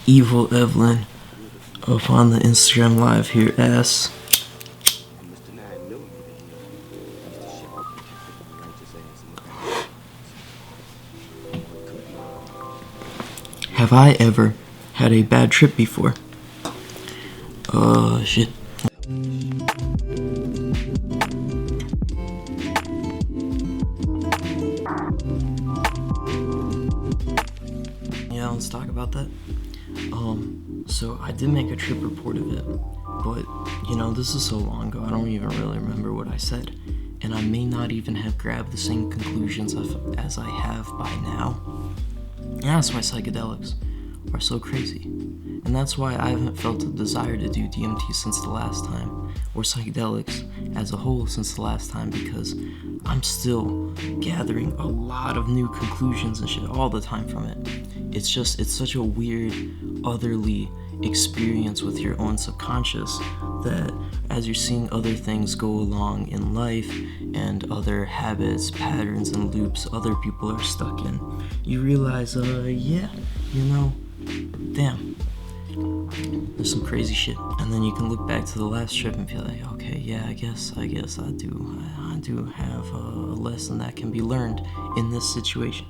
Evil Evelyn up on the Instagram live here, ass. Have I ever had a bad trip before? Shit. Yeah, let's talk about that. So I did make a trip report of it, but, you know, this is so long ago, I don't even really remember what I said, and I may not even have grabbed the same conclusions as I have by now. And that's why psychedelics are so crazy. And that's why I haven't felt a desire to do DMT since the last time, or psychedelics as a whole since the last time, because I'm still gathering a lot of new conclusions and shit all the time from it. It's such a weird, otherly experience with your own subconscious that as you're seeing other things go along in life and other habits, patterns, and loops other people are stuck in, you realize, yeah, you know, damn, there's some crazy shit. And then you can look back to the last trip and be like, okay, yeah, I guess I do have a lesson that can be learned in this situation.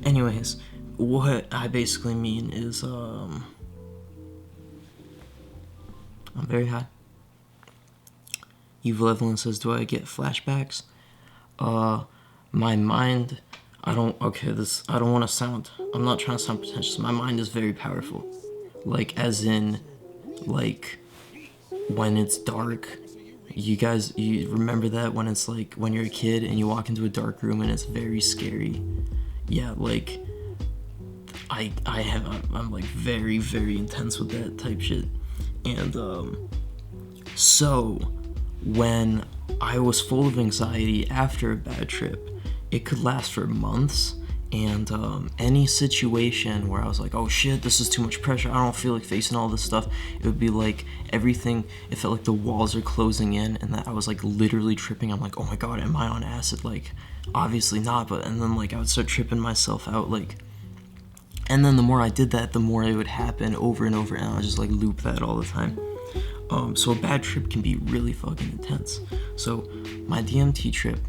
Anyways, what I basically mean is, I'm very high. Evil Evelyn says, do I get flashbacks? My mind, I don't want to sound, I'm not trying to sound pretentious. My mind is very powerful. Like, as in, like, when it's dark, you remember that when it's like, when you're a kid and you walk into a dark room and it's very scary? Yeah, like, I'm like very, very intense with that type shit. And, so, when I was full of anxiety after a bad trip, it could last for months, and, any situation where I was like, oh shit, this is too much pressure, I don't feel like facing all this stuff, it would be like, everything, it felt like the walls are closing in, and that I was like literally tripping. I'm like, oh my god, am I on acid? Like, obviously not, but, and then like, I would start tripping myself out, like, and then the more I did that, the more it would happen over and over, and I would just like loop that all the time. So a bad trip can be really fucking intense. So my DMT trip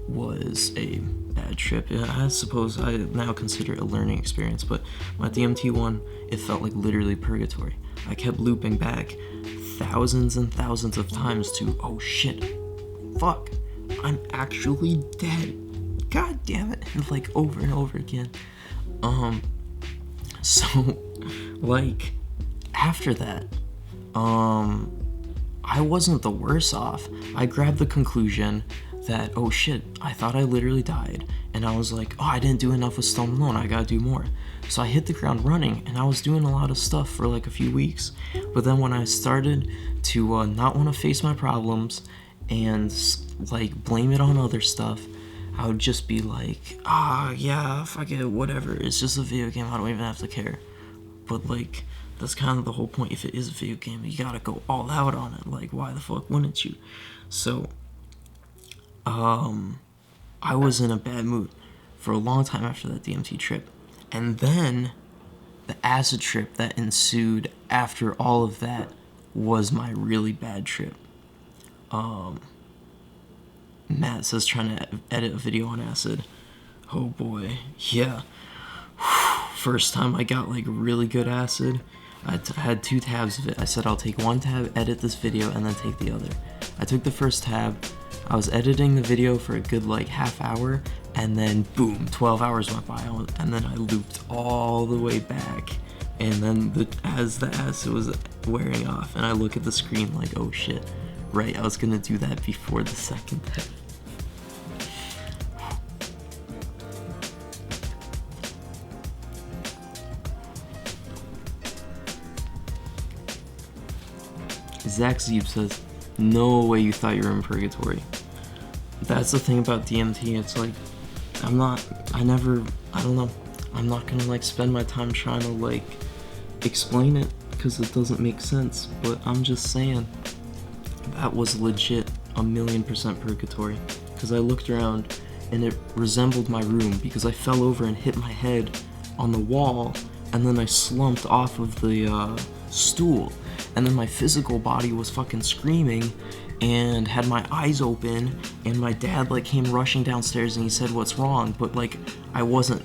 was a bad trip. I suppose I now consider it a learning experience, but my DMT one, it felt like literally purgatory. I kept looping back thousands and thousands of times to, oh shit, fuck, I'm actually dead. God damn it. And like over and over again. So like after that, I wasn't the worse off. I grabbed the conclusion that, oh shit, I thought I literally died, and I was like, oh, I didn't do enough with Stone Malone, I gotta do more. So I hit the ground running, and I was doing a lot of stuff for like a few weeks, but then when I started to not want to face my problems and like blame it on other stuff, I would just be like, yeah, fuck it, whatever, it's just a video game, I don't even have to care. But like, that's kind of the whole point. If it is a video game, you gotta go all out on it. Like, why the fuck wouldn't you? So, I was in a bad mood for a long time after that DMT trip. And then, the acid trip that ensued after all of that was my really bad trip. Matt says trying to edit a video on acid. Oh boy, yeah. First time I got like really good acid, I had 2 tabs of it. I said I'll take 1 tab, edit this video, and then take the other. I took the first tab, I was editing the video for a good like half hour, and then boom, 12 hours went by, and then I looped all the way back. And then as the acid was wearing off, and I look at the screen like, oh shit, right, I was gonna do that before the second tab. Zach Zeeb says, no way you thought you were in purgatory. That's the thing about DMT, it's like, I'm not gonna like spend my time trying to like explain it, because it doesn't make sense, but I'm just saying, that was legit 1,000,000% purgatory, because I looked around and it resembled my room, because I fell over and hit my head on the wall and then I slumped off of the stool, and then my physical body was fucking screaming and had my eyes open, and my dad like came rushing downstairs and he said, "What's wrong?" But like I wasn't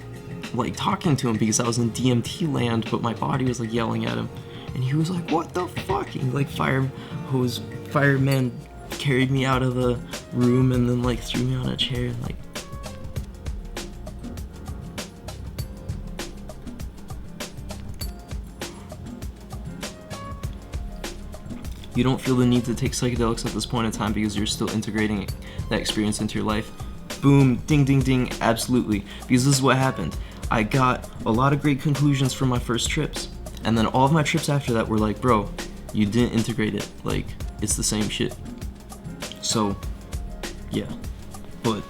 like talking to him because I was in DMT land, but my body was like yelling at him, and he was like, "What the fuck?" And like fireman carried me out of the room and then like threw me on a chair and like you don't feel the need to take psychedelics at this point in time because you're still integrating that experience into your life. Boom, ding, ding, ding, absolutely. Because this is what happened. I got a lot of great conclusions from my first trips. And then all of my trips after that were like, bro, you didn't integrate it. Like, it's the same shit. So, yeah. But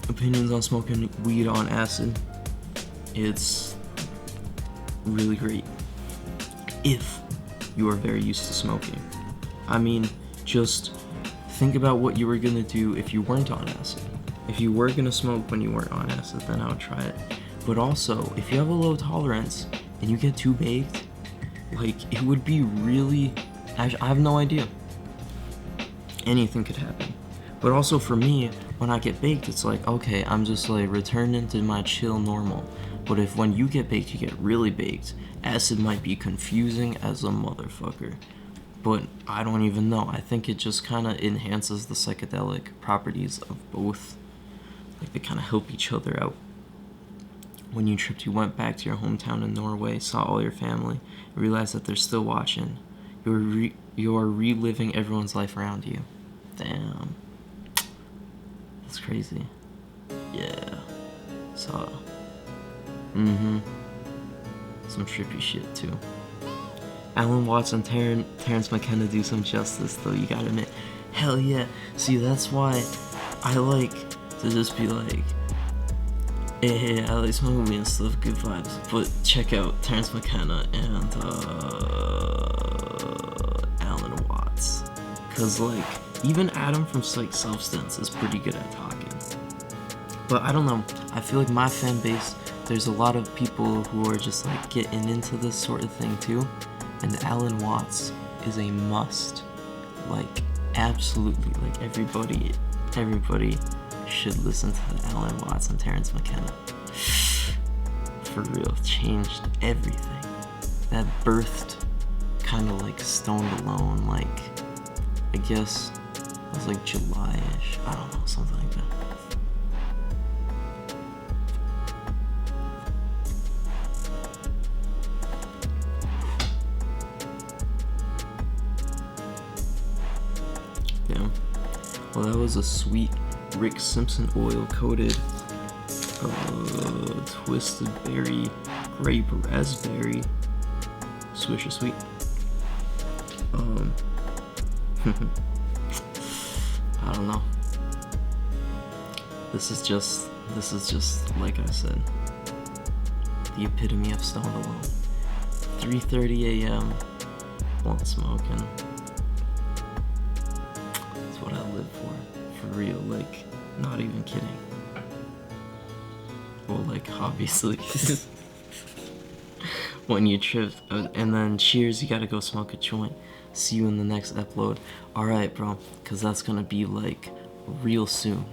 opinions on smoking weed on acid. It's really great if you are very used to smoking. I mean, just think about what you were gonna do if you weren't on acid. If you were gonna smoke when you weren't on acid, then I would try it. But also, if you have a low tolerance and you get too baked, like, it would be really, I have no idea. Anything could happen. But also for me, when I get baked, it's like, okay, I'm just like returning to my chill normal. But if when you get baked, you get really baked, acid might be confusing as a motherfucker. But I don't even know. I think it just kind of enhances the psychedelic properties of both. Like, they kind of help each other out. When you tripped, you went back to your hometown in Norway, saw all your family, realized that they're still watching. You're reliving everyone's life around you. Damn. That's crazy. Yeah. So, some trippy shit, too. Alan Watts and Terrence McKenna do some justice, though, you gotta admit. Hell yeah. See, that's why I like to just be like, hey, I like smoking weed and stuff, good vibes. But check out Terrence McKenna and Alan Watts. Cause like, even Adam from Psych Substance is pretty good at talking. But I don't know, I feel like my fan base, there's a lot of people who are just like getting into this sort of thing too. And Alan Watts is a must. Like, absolutely, like everybody should listen to the Alan Watts and Terrence McKenna. For real, changed everything. That birthed kind of like Stoned Alone, like, I guess it was like July-ish, I don't know, something like that. Yeah, well, that was a sweet Rick Simpson oil coated twisted berry grape raspberry Swisher Sweet. I don't know. This is just like I said, the epitome of Stoned Alone. 3:30 a.m. blunt smoking. That's what I live for real, like, not even kidding. Well, like, obviously. When you trip, and then cheers, you gotta go smoke a joint. See you in the next upload. Alright, bro, because that's gonna be like real soon.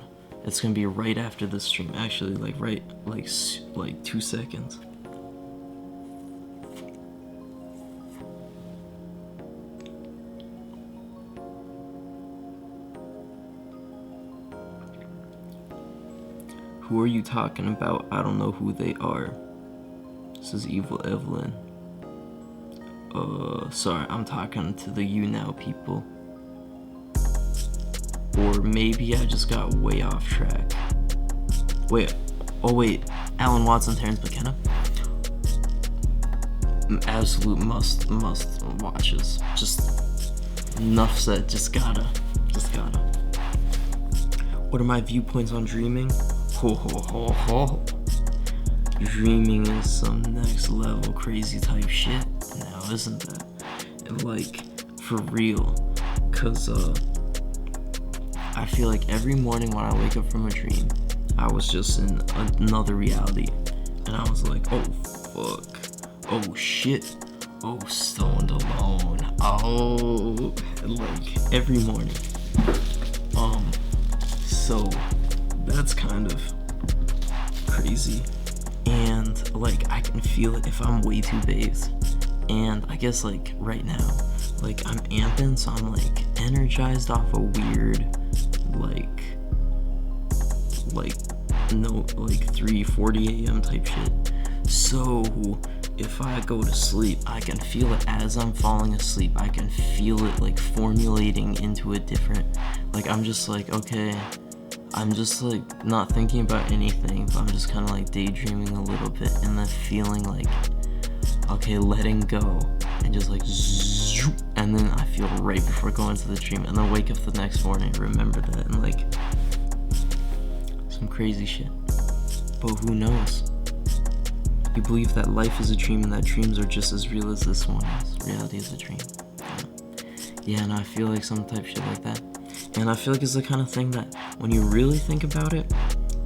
It's gonna be right after the stream, actually, like right, like 2 seconds. Who are you talking about? I don't know who they are. This is Evil Evelyn. Sorry, I'm talking to the You Now people. Or maybe I just got way off track. Wait, Alan Watson, Terrence McKenna? Absolute must watches. Just enough said, just gotta. What are my viewpoints on dreaming? Ho. Dreaming is some next level crazy type shit now, isn't that? And like, for real, cause I feel like every morning when I wake up from a dream, I was just in another reality, and I was like, oh fuck, oh shit, oh stoned alone, oh, like every morning. So that's kind of crazy, and like I can feel it if I'm way too bathed. And I guess like right now, like I'm amping, so I'm like energized off a weird like 3:40 a.m. type shit. So if I go to sleep, I can feel it as I'm falling asleep. I can feel it like formulating into a different, like I'm just like, okay, I'm just like not thinking about anything, but I'm just kind of like daydreaming a little bit, and then feeling like, okay, letting go, and just like zoom, and then I feel right before going to the dream, and then wake up the next morning, remember that, and like some crazy shit. But who knows? You believe that life is a dream and that dreams are just as real as this one is. Reality is a dream. Yeah, and I feel like some type shit like that. And I feel like it's the kind of thing that when you really think about it,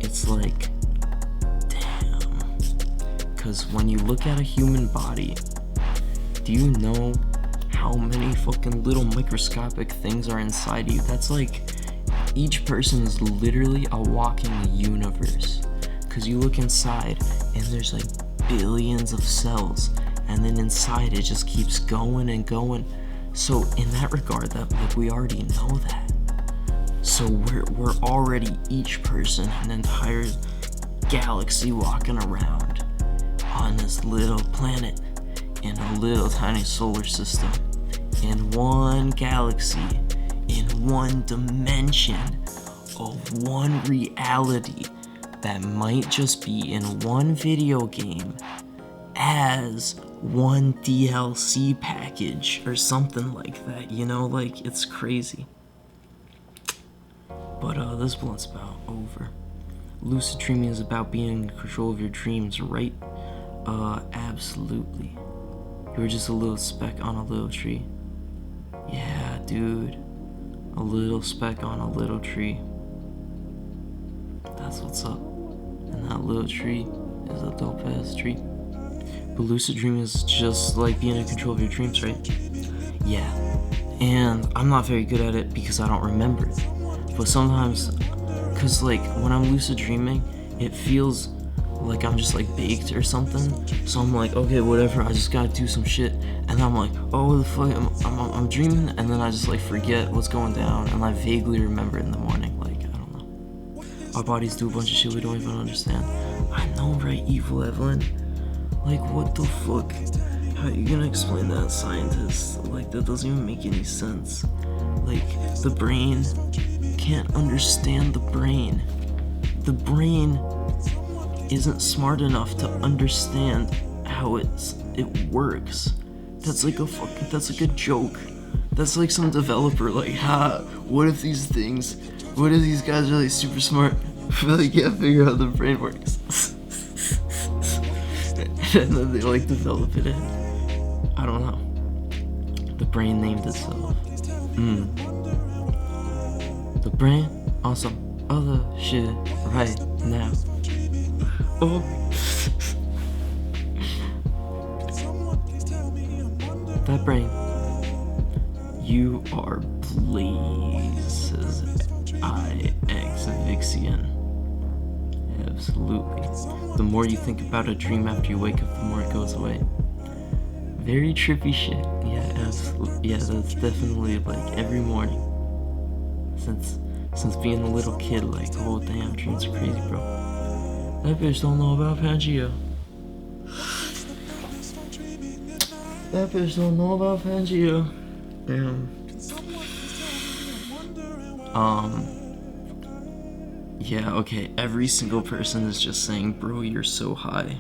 it's like, damn. Because when you look at a human body, do you know how many fucking little microscopic things are inside you? That's like, each person is literally a walking universe. Because you look inside and there's like billions of cells, and then inside it just keeps going and going. So in that regard, that like we already know that. So we're already each person an entire galaxy walking around on this little planet in a little tiny solar system, in one galaxy, in one dimension of one reality that might just be in one video game as one DLC package or something like that, you know, like it's crazy. But this blunt's about over. Lucid dreaming is about being in control of your dreams, right? Absolutely. You were just a little speck on a little tree. Yeah, dude. A little speck on a little tree. That's what's up. And that little tree is a dope ass tree. But lucid dreaming is just like being in control of your dreams, right? Yeah. And I'm not very good at it because I don't remember it. But sometimes, cause like when I'm lucid dreaming, it feels like I'm just like baked or something. So I'm like, okay, whatever, I just gotta do some shit. And I'm like, oh, what the fuck, I'm dreaming, and then I just like forget what's going down, and I vaguely remember it in the morning. Like, I don't know. Our bodies do a bunch of shit we don't even understand. I know, right, Evil Evelyn? Like, what the fuck? How are you gonna explain that, scientist? Like, that doesn't even make any sense. Like, the brain can't understand the brain. The brain isn't smart enough to understand how it works. That's like a joke. That's like some developer like, what if these guys are like super smart, but they can't figure out how the brain works. And then they like develop it in, I don't know. The brain named itself. The brain on some other shit right now. Oh. That brain. You are Blaze, says IX Vixian. Absolutely. The more you think about a dream after you wake up, the more it goes away. Very trippy shit. Yeah, absolutely. Yeah, that's definitely like every morning. Since being a little kid, like, oh damn, dreams are crazy, bro. That bitch don't know about Pangea. That bitch don't know about Pangea. Damn. Yeah, okay, every single person is just saying, bro, you're so high.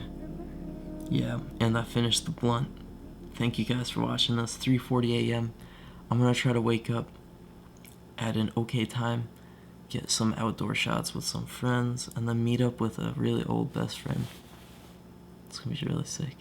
Yeah, and I finished the blunt. Thank you guys for watching this. 3:40 a.m. I'm gonna try to wake up at an okay time, get some outdoor shots with some friends, and then meet up with a really old best friend. It's gonna be really sick.